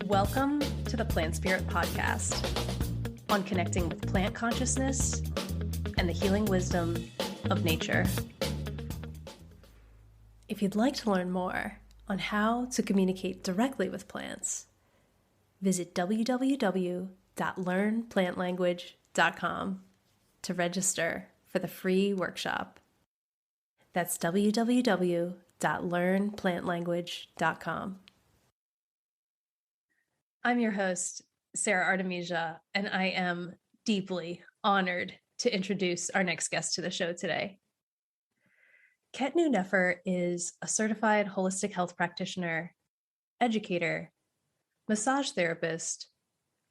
Welcome to the Plant Spirit Podcast on connecting with plant consciousness and the healing wisdom of nature. If you'd like to learn more on how to communicate directly with plants, visit www.learnplantlanguage.com to register for the free workshop. That's www.learnplantlanguage.com. I'm your host, Sarah Artemisia, and I am deeply honored to introduce our next guest to the show today. Khetnu Nefer is a certified holistic health practitioner, educator, massage therapist,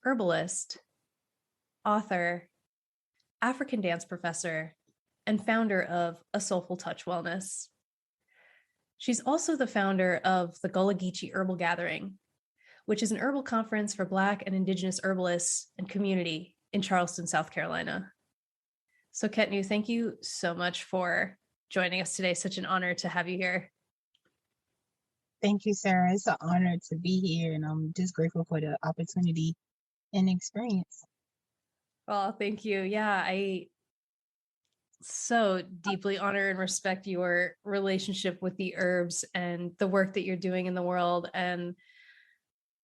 herbalist, author, African dance professor, and founder of A Soulful Touch Wellness. She's also the founder of the Gullah Geechee Herbal Gathering, which is an herbal conference for Black and Indigenous herbalists and community in Charleston, South Carolina. So Khetnu, thank you so much for joining us today. Such an honor to have you here. Thank you, Sarah. It's an honor to be here, and I'm just grateful for the opportunity and experience. Well, thank you. Yeah, I so deeply honor and respect your relationship with the herbs and the work that you're doing in the world. And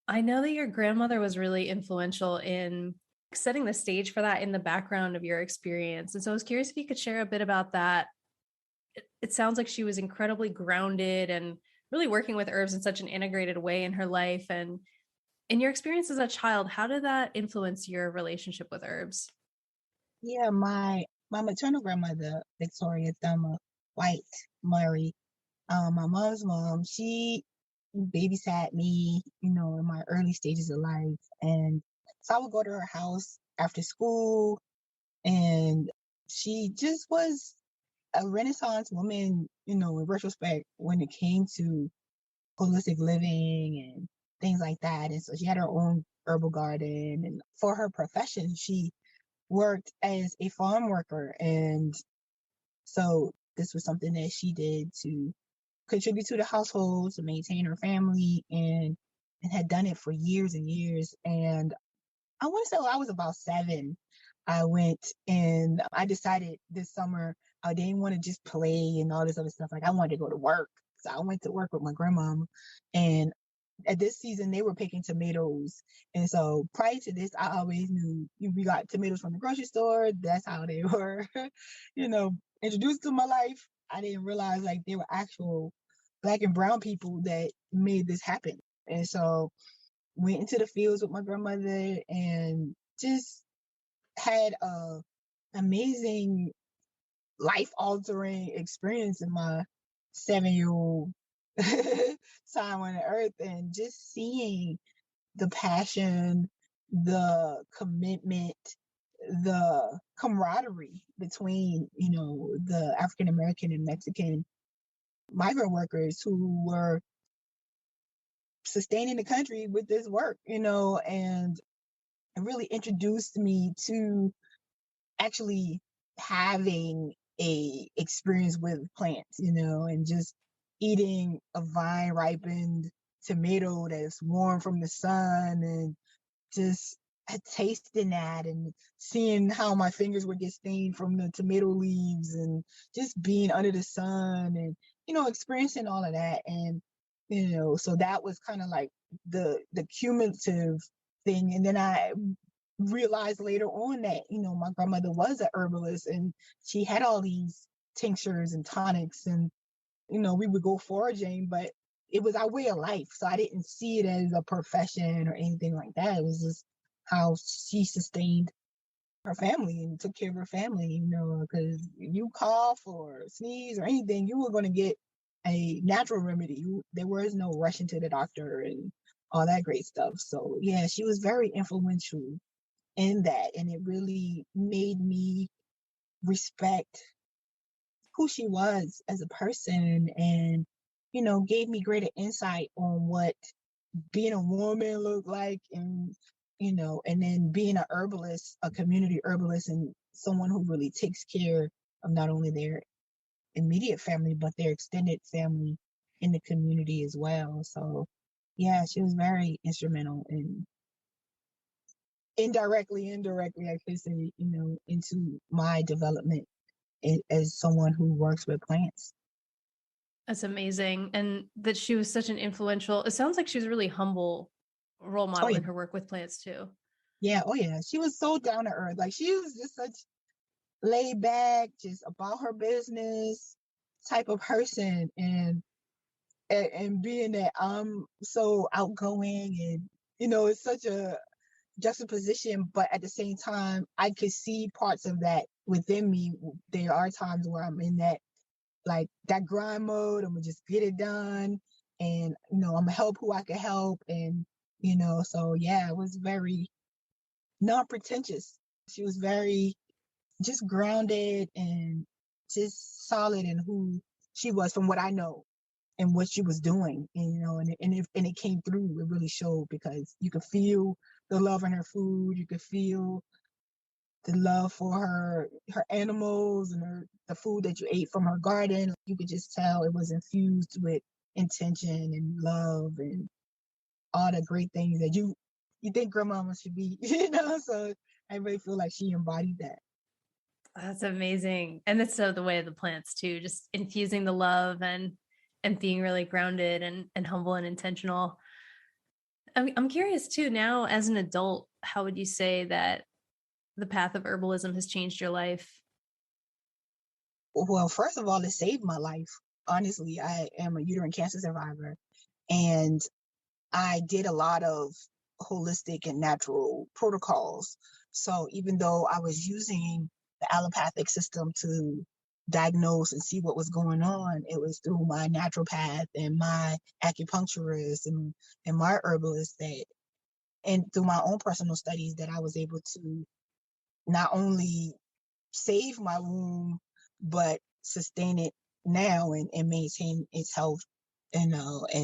I know that your grandmother was really influential in setting the stage for that in the background of your experience. And so I was curious if you could share a bit about that. It sounds like she was incredibly grounded and really working with herbs in such an integrated way in her life. And in your experience as a child, how did that influence your relationship with herbs? Yeah, my maternal grandmother, Victoria Thurma White Murray, my mom's mom, she babysat me, in my early stages of life. And so I would go to her house after school, and she just was a Renaissance woman, in retrospect, when it came to holistic living and things like that. And so she had her own herbal garden, and for her profession, she worked as a farm worker. And so this was something that she did to contribute to the household, to maintain her family, and had done it for years and years. And I want to say when I was about 7, I went and I decided this summer I didn't want to just play and all this other stuff. Like, I wanted to go to work. So I went to work with my grandmom, and at this season they were picking tomatoes. And so prior to this, I always knew we got tomatoes from the grocery store. That's how they were, introduced to my life. I didn't realize like they were actual Black and brown people that made this happen. And so went into the fields with my grandmother and just had a amazing life-altering experience in my 7-year-old time on the earth, and just seeing the passion, the commitment, the camaraderie between, the African American and Mexican migrant workers who were sustaining the country with this work, and it really introduced me to actually having a experience with plants, and just eating a vine ripened tomato that's warm from the sun, and just tasting that and seeing how my fingers would get stained from the tomato leaves, and just being under the sun and, experiencing all of that. And, so that was kind of like the cumulative thing. And then I realized later on that, my grandmother was a herbalist, and she had all these tinctures and tonics, and, we would go foraging, but it was our way of life. So I didn't see it as a profession or anything like that. It was just how she sustained her family and took care of her family, because you cough or sneeze or anything, you were going to get a natural remedy. There was no rushing to the doctor and all that great stuff. So yeah, she was very influential in that, and it really made me respect who she was as a person, and gave me greater insight on what being a woman looked like, and and then being a herbalist, a community herbalist, and someone who really takes care of not only their immediate family but their extended family in the community as well. So Yeah, she was very instrumental in indirectly, I could say, into my development as someone who works with plants. That's amazing. And that she was such an influential, it sounds like she was a really humble role Oh model yeah, in her work with plants too. yeah, oh yeah. She was so down to earth. Like she was just such laid back, just about her business type of person, and being that I'm so outgoing and it's such a juxtaposition, but at the same time, I could see parts of that within me. There are times where I'm in that like that grind mode. I'm gonna just get it done, and I'm gonna help who I can help, and so yeah, it was very non-pretentious. She was very just grounded and just solid in who she was from what I know and what she was doing, and it came through. It really showed because you could feel the love in her food. You could feel the love for her animals and the food that you ate from her garden. You could just tell it was infused with intention and love and all the great things that you think grandmama should be. So I really feel like she embodied that. That's amazing. And that's so the way of the plants too, just infusing the love and being really grounded and humble and intentional. I'm curious too, now as an adult, how would you say that the path of herbalism has changed your life? Well, first of all, it saved my life. Honestly, I am a uterine cancer survivor, and I did a lot of holistic and natural protocols. So even though I was using the allopathic system to diagnose and see what was going on, it was through my naturopath and my acupuncturist and my herbalist that, and through my own personal studies, that I was able to not only save my womb, but sustain it now and maintain its health. And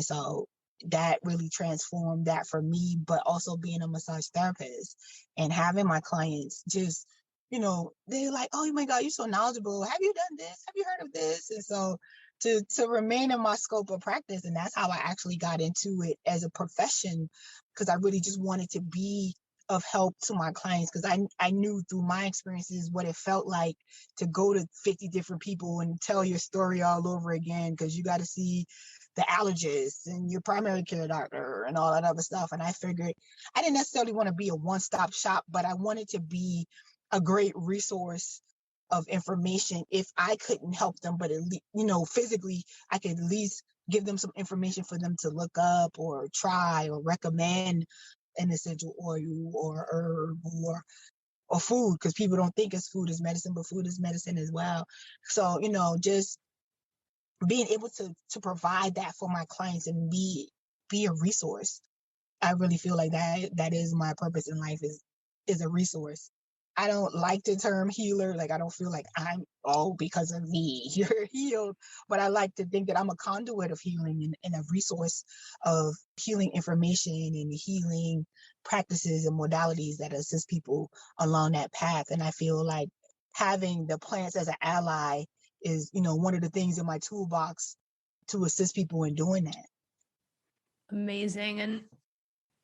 so that really transformed that for me, but also being a massage therapist and having my clients just, they're like, oh my God, you're so knowledgeable. Have you done this? Have you heard of this? And so to remain in my scope of practice, and that's how I actually got into it as a profession, because I really just wanted to be of help to my clients, because I knew through my experiences what it felt like to go to 50 different people and tell your story all over again, because you got to see the allergist and your primary care doctor and all that other stuff. And I figured I didn't necessarily want to be a one-stop shop, but I wanted to be a great resource of information if I couldn't help them, but at least, physically I could at least give them some information for them to look up or try or recommend an essential oil or herb or food, because people don't think it's food is medicine, but food is medicine as well. So just being able to provide that for my clients and be a resource. I really feel like that is my purpose in life, is a resource. I don't like the term healer. Like, I don't feel like I'm, oh, because of me, you're healed. But I like to think that I'm a conduit of healing and a resource of healing information and healing practices and modalities that assist people along that path. And I feel like having the plants as an ally is, one of the things in my toolbox to assist people in doing that. Amazing. And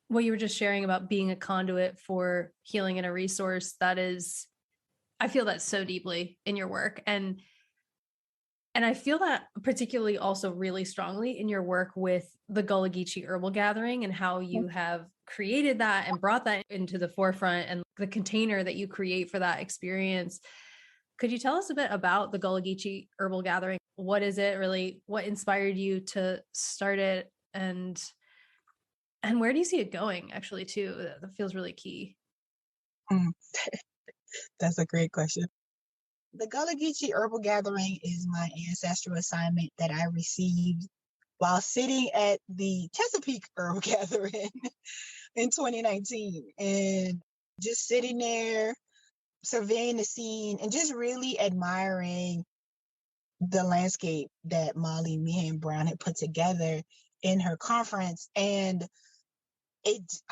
what you were just sharing about being a conduit for healing and a resource, that is, I feel that so deeply in your work. And I feel that particularly also really strongly in your work with the Gullah Geechee Herbal Gathering and how you have created that and brought that into the forefront and the container that you create for that experience. Could you tell us a bit about the Gullah Geechee Herbal Gathering? What is it really? What inspired you to start it? And where do you see it going actually too? That feels really key. Mm, that's a great question. The Gullah Geechee Herbal Gathering is my ancestral assignment that I received while sitting at the Chesapeake Herbal Gathering in 2019, and just sitting there, surveying the scene, and just really admiring the landscape that Molly Meehan Brown had put together in her conference. And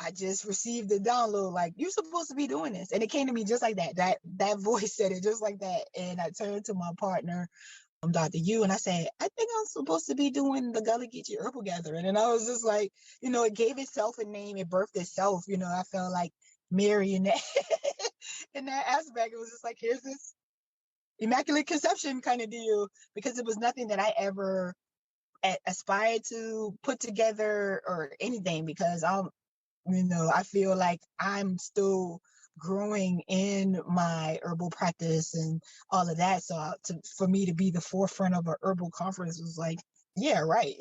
I just received the download, like, you're supposed to be doing this. And it came to me just like that. That voice said it just like that. And I turned to my partner, Dr. Yu, and I said, I think I'm supposed to be doing the Gullah Geechee Herbal Gathering. And I was just like, it gave itself a name, it birthed itself. I felt like Mary in that in that aspect. It was just like, here's this immaculate conception kind of deal, because it was nothing that I ever aspired to put together or anything, because I feel like I'm still growing in my herbal practice and all of that. So for me to be the forefront of an herbal conference was like, yeah, right.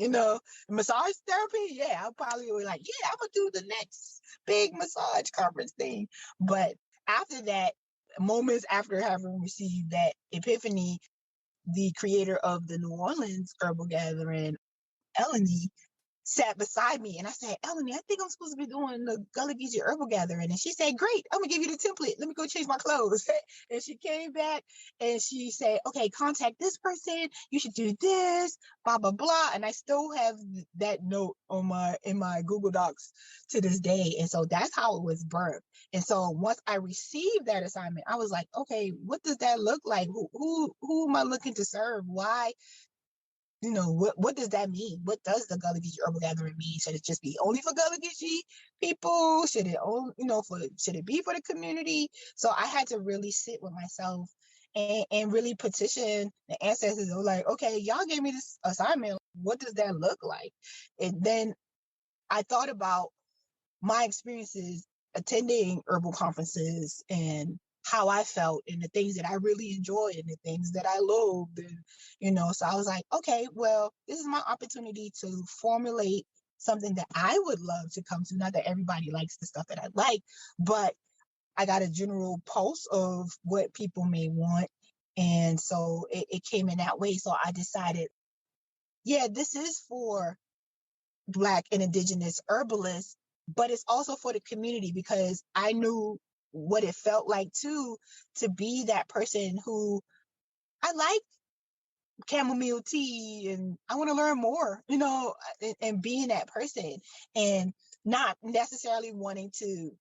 Massage therapy. Yeah, I'll probably be like, yeah, I'm going to do the next big massage conference thing. But after that, moments after having received that epiphany, the creator of the New Orleans Herbal Gathering, Eleni, sat beside me, and I said, Eleni, I think I'm supposed to be doing the Gullah Geechee Herbal Gathering. And she said, great, I'm gonna give you the template. Let me go change my clothes. And she came back and she said, okay, contact this person. You should do this, blah, blah, blah. And I still have that note in my Google Docs to this day. And so that's how it was birthed. And so once I received that assignment, I was like, okay, what does that look like? Who am I looking to serve? Why? What does that mean? What does the Gullah Geechee Herbal Gathering mean? Should it just be only for Gullah Geechee people? Should it should it be for the community? So I had to really sit with myself and really petition the ancestors. They were like, okay, y'all gave me this assignment. What does that look like? And then I thought about my experiences attending herbal conferences and how I felt and the things that I really enjoyed and the things that I loathed. And, so I was like, okay, well, this is my opportunity to formulate something that I would love to come to. Not that everybody likes the stuff that I like, but I got a general pulse of what people may want. And so it came in that way. So I decided, yeah, this is for Black and Indigenous herbalists, but it's also for the community, because I knew what it felt like too, to be that person who I like chamomile tea and I want to learn more, and being that person and not necessarily wanting to,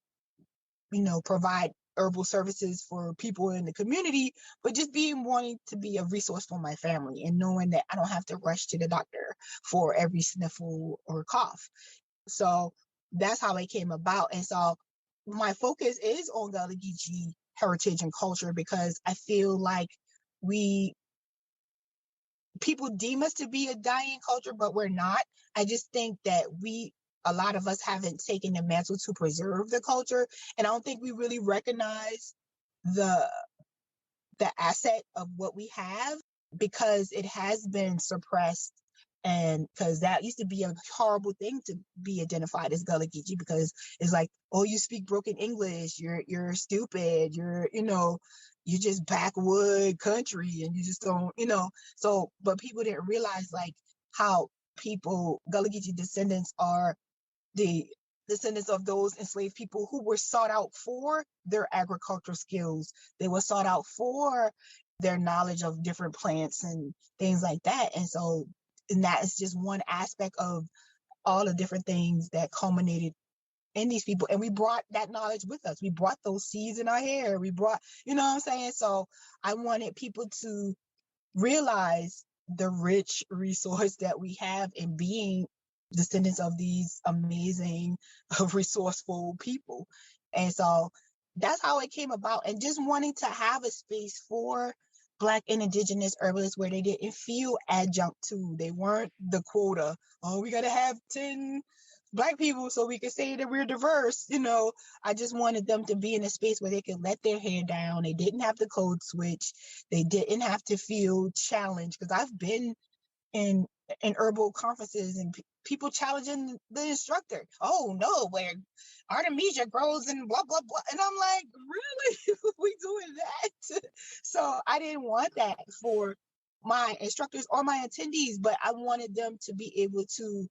provide herbal services for people in the community, but just wanting to be a resource for my family and knowing that I don't have to rush to the doctor for every sniffle or cough. So that's how it came about. And so my focus is on Gullah Geechee heritage and culture, because I feel like people deem us to be a dying culture, but we're not. I just think that a lot of us haven't taken the mantle to preserve the culture. And I don't think we really recognize the asset of what we have, because it has been suppressed. And because that used to be a horrible thing to be identified as Gullah Geechee, because it's like, oh, you speak broken English, you're stupid, you're just backwood country, and you just don't, So, but people didn't realize like how Gullah Geechee descendants are the descendants of those enslaved people who were sought out for their agricultural skills. They were sought out for their knowledge of different plants and things like that. And that is just one aspect of all the different things that culminated in these people. And we brought that knowledge with us. We brought those seeds in our hair. We brought, you know what I'm saying? So I wanted people to realize the rich resource that we have in being descendants of these amazing, resourceful people. And so that's how it came about. And just wanting to have a space for Black and Indigenous herbalists where they didn't feel adjunct to. They weren't the quota. Oh, we got to have 10 Black people so we can say that we're diverse. I just wanted them to be in a space where they could let their hair down. They didn't have to code switch. They didn't have to feel challenged, because I've been in herbal conferences and people challenging the instructor. Oh no, where Artemisia grows and blah blah blah, and I'm like, really? We doing that? So I didn't want that for my instructors or my attendees, but I wanted them to be able to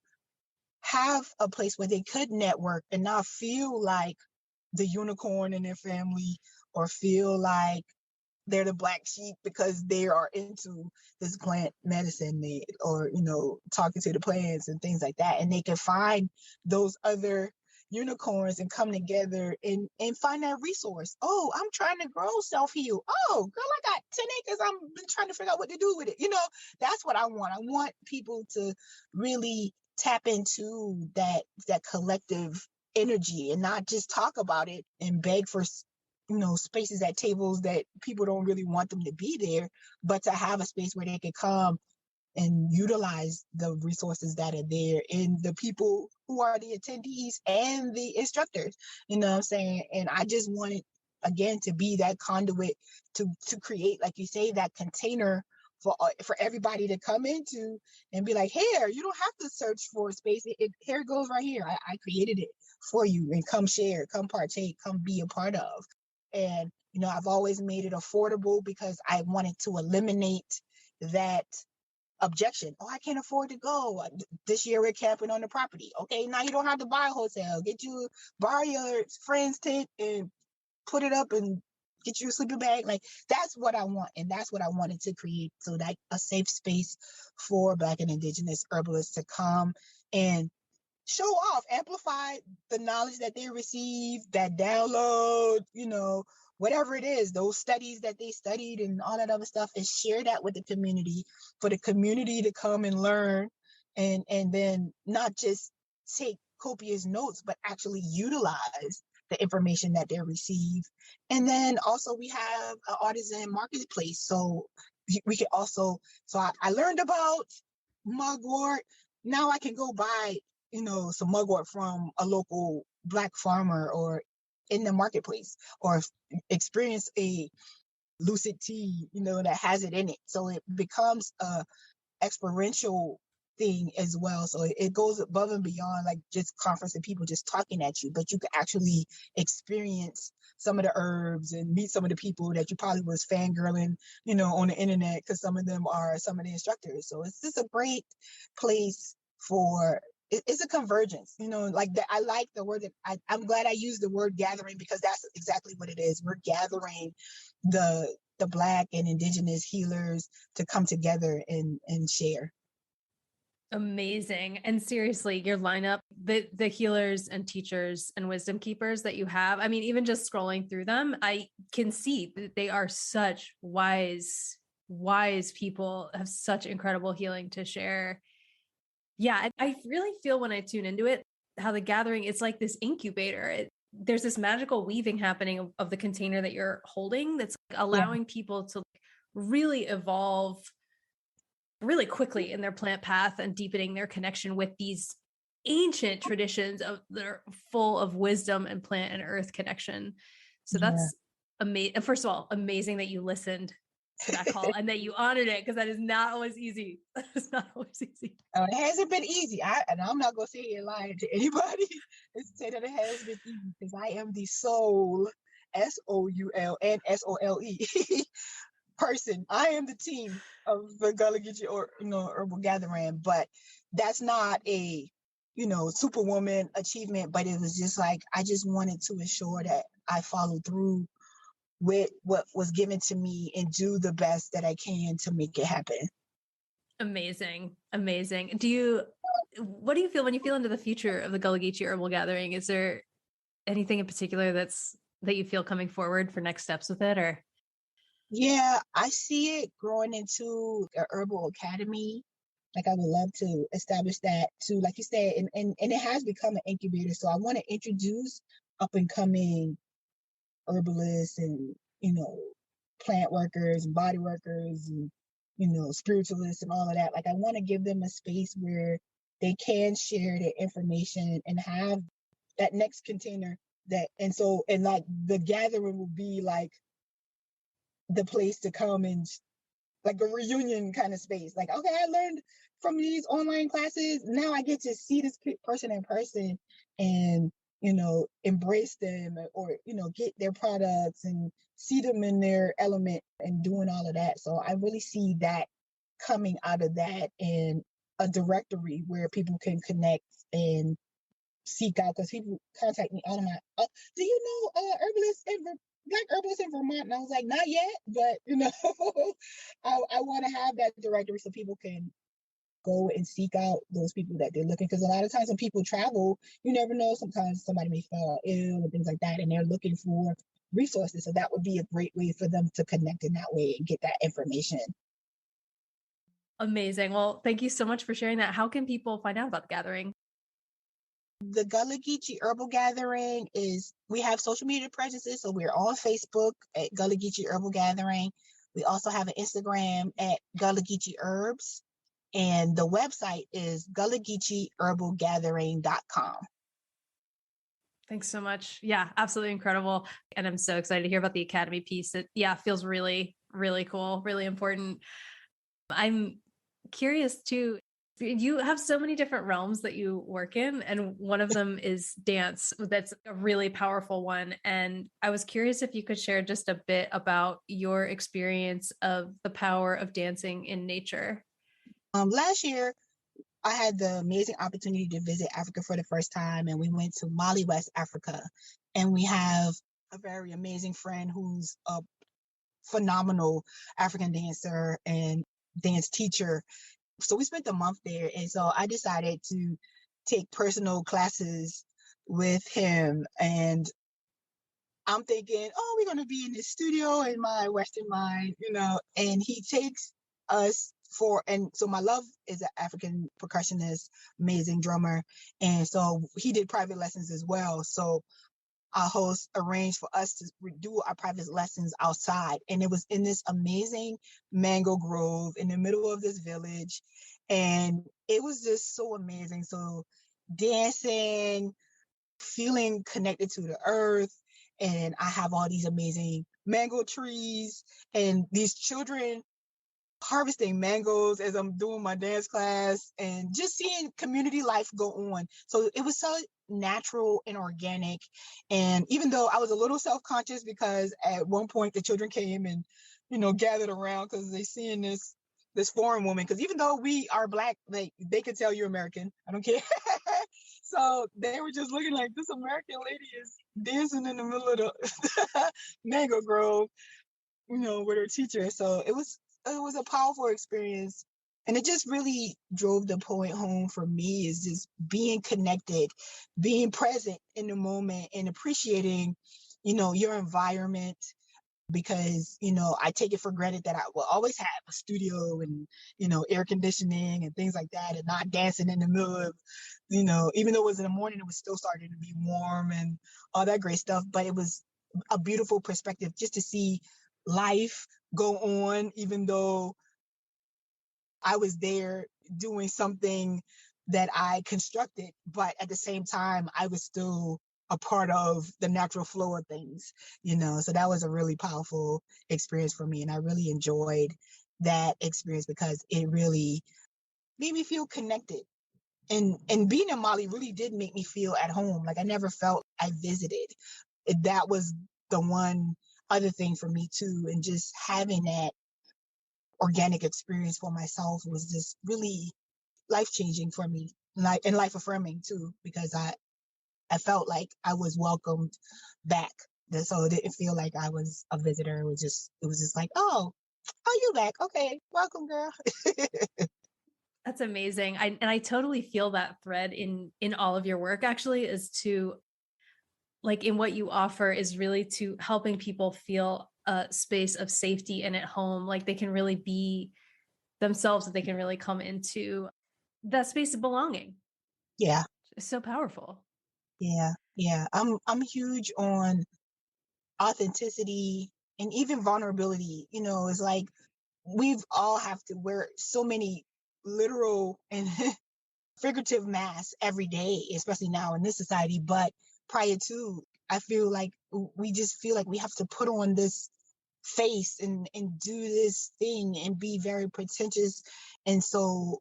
have a place where they could network and not feel like the unicorn in their family, or feel like they're the black sheep because they are into this plant medicine, or talking to the plants and things like that. And they can find those other unicorns and come together and find that resource. Oh, I'm trying to grow self-heal. Oh, girl, I got 10 acres. I'm been trying to figure out what to do with it. That's what I want. I want people to really tap into that collective energy and not just talk about it and beg for spaces at tables that people don't really want them to be there, but to have a space where they can come and utilize the resources that are there and the people who are the attendees and the instructors, you know what I'm saying? And I just wanted, again, to be that conduit to create, like you say, that container for everybody to come into and be like, here, you don't have to search for a space. Here it goes right here. I created it for you, and come share, come partake, come be a part of. And, I've always made it affordable because I wanted to eliminate that objection. Oh, I can't afford to go. This year we're camping on the property. Okay, now you don't have to buy a hotel. Borrow your friend's tent and put it up and get you a sleeping bag. Like, that's what I want. And that's what I wanted to create. So that a safe space for Black and Indigenous herbalists to come and show off, amplify the knowledge that they receive, that download, whatever it is, those studies that they studied and all that other stuff, and share that with the community for the community to come and learn and then not just take copious notes, but actually utilize the information that they receive. And then also we have an artisan marketplace. So we can also, I learned about mugwort. Now I can go buy some mugwort from a local Black farmer or in the marketplace, or experience a lucid tea, that has it in it. So it becomes a experiential thing as well. So it goes above and beyond like just conference and people just talking at you, but you can actually experience some of the herbs and meet some of the people that you probably was fangirling, on the internet, because some of them are some of the instructors. So it's just a great place for it's a convergence, like that. I like the word that I'm glad I used the word gathering, because that's exactly what it is. We're gathering the Black and Indigenous healers to come together and share. Amazing. And seriously, your lineup, the healers and teachers and wisdom keepers that you have, I mean, even just scrolling through them, I can see that they are such wise people, have such incredible healing to share. Yeah, I really feel when I tune into it, how the gathering, it's like this incubator. There's this magical weaving happening of the container that you're holding that's allowing people to really evolve really quickly in their plant path and deepening their connection with these ancient traditions that are full of wisdom and plant and earth connection. So that's amazing. First of all, amazing that you listened to that call and that you honored it, because that is not always easy. It's not always easy. It hasn't been easy. I'm not going to sit here and lie to anybody and say that it has been easy, because I am the soul, SOUL and SOLE person. I am the team of the Gullah Geechee Herbal Gathering, but that's not a superwoman achievement. But it was just like, I just wanted to ensure that I follow through with what was given to me and do the best that I can to make it happen. Amazing. What do you feel when you feel into the future of the Gullah Geechee Herbal Gathering? Is there anything in particular that you feel coming forward for next steps with it, or? Yeah, I see it growing into an herbal academy. Like, I would love to establish that too, like you said, and it has become an incubator. So I want to introduce up and coming herbalists and, plant workers and body workers and, spiritualists and all of that. Like, I want to give them a space where they can share their information and have that next container and like the gathering will be like the place to come and like a reunion kind of space. Like, okay, I learned from these online classes. Now I get to see this person in person and, embrace them, or, get their products and see them in their element and doing all of that. So I really see that coming out of that, and a directory where people can connect and seek out, because people contact me all the time. Do you know herbalists in Black herbalists in Vermont? And I was like, not yet, but I want to have that directory so people can go and seek out those people that they're looking. Because a lot of times when people travel, you never know. Sometimes somebody may fall ill and things like that, and they're looking for resources. So that would be a great way for them to connect in that way and get that information. Amazing. Well, thank you so much for sharing that. How can people find out about the gathering? The Gullah Geechee Herbal Gathering we have social media presences. So we're on Facebook at Gullah Geechee Herbal Gathering. We also have an Instagram at Gullah Geechee Herbs. And the website is gullahgeecheeherbalgathering.com. Thanks so much. Yeah, absolutely incredible. And I'm so excited to hear about the Academy piece. It feels really, really cool, really important. I'm curious too. You have so many different realms that you work in, and one of them is dance. That's a really powerful one. And I was curious if you could share just a bit about your experience of the power of dancing in nature. Last year, I had the amazing opportunity to visit Africa for the first time, and we went to Mali, West Africa. And we have a very amazing friend who's a phenomenal African dancer and dance teacher. So we spent a month there. And so I decided to take personal classes with him. And I'm thinking, oh, we're going to be in the studio in my Western mind, and he takes us and so my love is an African percussionist, amazing drummer. And so he did private lessons as well. So our host arranged for us to do our private lessons outside. And it was in this amazing mango grove in the middle of this village. And it was just so amazing. So dancing, feeling connected to the earth. And I have all these amazing mango trees and these children harvesting mangoes as I'm doing my dance class and just seeing community life go on. So it was so natural and organic. And even though I was a little self-conscious because at one point the children came and, gathered around because they seeing this foreign woman. Because even though we are Black, they could tell you're American. I don't care. So they were just looking like this American lady is dancing in the middle of the mango grove, with her teacher. So it was a powerful experience. And it just really drove the point home for me is just being connected, being present in the moment and appreciating, your environment. Because, I take it for granted that I will always have a studio and, air conditioning and things like that and not dancing in the middle of, even though it was in the morning, it was still starting to be warm and all that great stuff. But it was a beautiful perspective just to see life go on, even though I was there doing something that I constructed, but at the same time, I was still a part of the natural flow of things, so that was a really powerful experience for me. And I really enjoyed that experience because it really made me feel connected. And being in Mali really did make me feel at home. Like I never felt I visited. That was the one other thing for me too. And just having that organic experience for myself was just really life-changing for me and life-affirming too, because I felt like I was welcomed back. So it didn't feel like I was a visitor. It was just like, oh, you back? Okay, welcome, girl. That's amazing. I totally feel that thread in all of your work actually is to like in what you offer is really to helping people feel a space of safety and at home, like they can really be themselves, that they can really come into that space of belonging. Yeah. It's so powerful. Yeah. Yeah. I'm huge on authenticity and even vulnerability. It's like we've all have to wear so many literal and figurative masks every day, especially now in this society. But prior to, I feel like we just feel like we have to put on this face and do this thing and be very pretentious. And so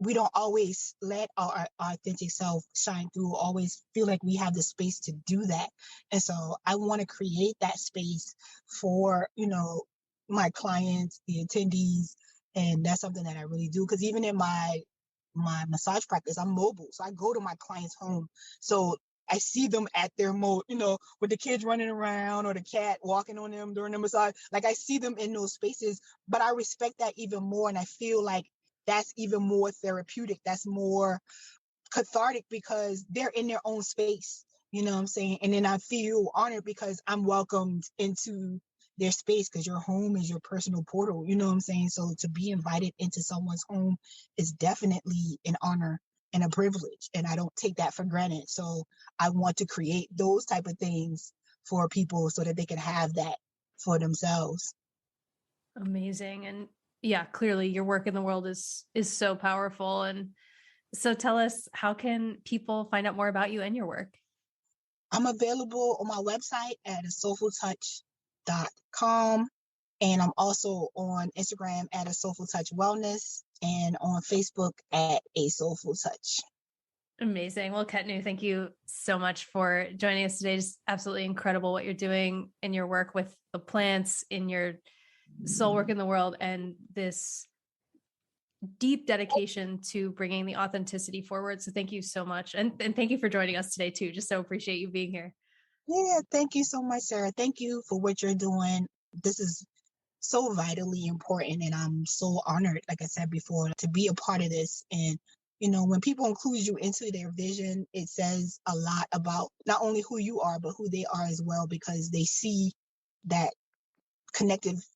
we don't always let our authentic self shine through, always feel like we have the space to do that. And so I want to create that space for, my clients, the attendees. And that's something that I really do. Because even in my massage practice, I'm mobile. So I go to my clients' home. So I see them at their with the kids running around or the cat walking on them during the massage. Like I see them in those spaces, but I respect that even more. And I feel like that's even more therapeutic. That's more cathartic because they're in their own space. You know what I'm saying? And then I feel honored because I'm welcomed into their space, because your home is your personal portal. You know what I'm saying? So to be invited into someone's home is definitely an honor and a privilege. And I don't take that for granted. So I want to create those type of things for people so that they can have that for themselves. Amazing. And yeah, clearly your work in the world is so powerful. And so tell us, how can people find out more about you and your work? I'm available on my website at asoulfultouch.com. And I'm also on Instagram at A Soulful Touch Wellness and on Facebook at A Soulful Touch. Amazing. Well, Khetnu, thank you so much for joining us today. Just absolutely incredible what you're doing in your work with the plants, in your soul work in the world, and this deep dedication to bringing the authenticity forward. So thank you so much. And thank you for joining us today too. Just so appreciate you being here. Yeah, thank you so much, Sarah. Thank you for what you're doing. This is so vitally important, and I'm so honored, like I said before, to be a part of this. And when people include you into their vision, it says a lot about not only who you are, but who they are as well, because they see that connective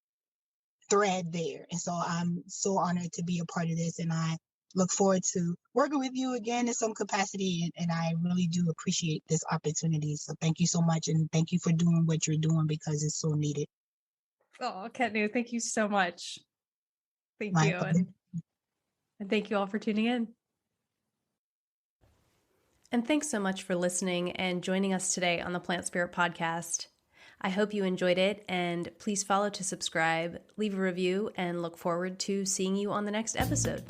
thread there. And so I'm so honored to be a part of this, and I look forward to working with you again in some capacity. And I really do appreciate this opportunity. So thank you so much, and thank you for doing what you're doing, because it's so needed. Oh, Khetnu, thank you so much. Thank My you. And thank you all for tuning in. And thanks so much for listening and joining us today on the Plant Spirit Podcast. I hope you enjoyed it, and please follow to subscribe, leave a review, and look forward to seeing you on the next episode.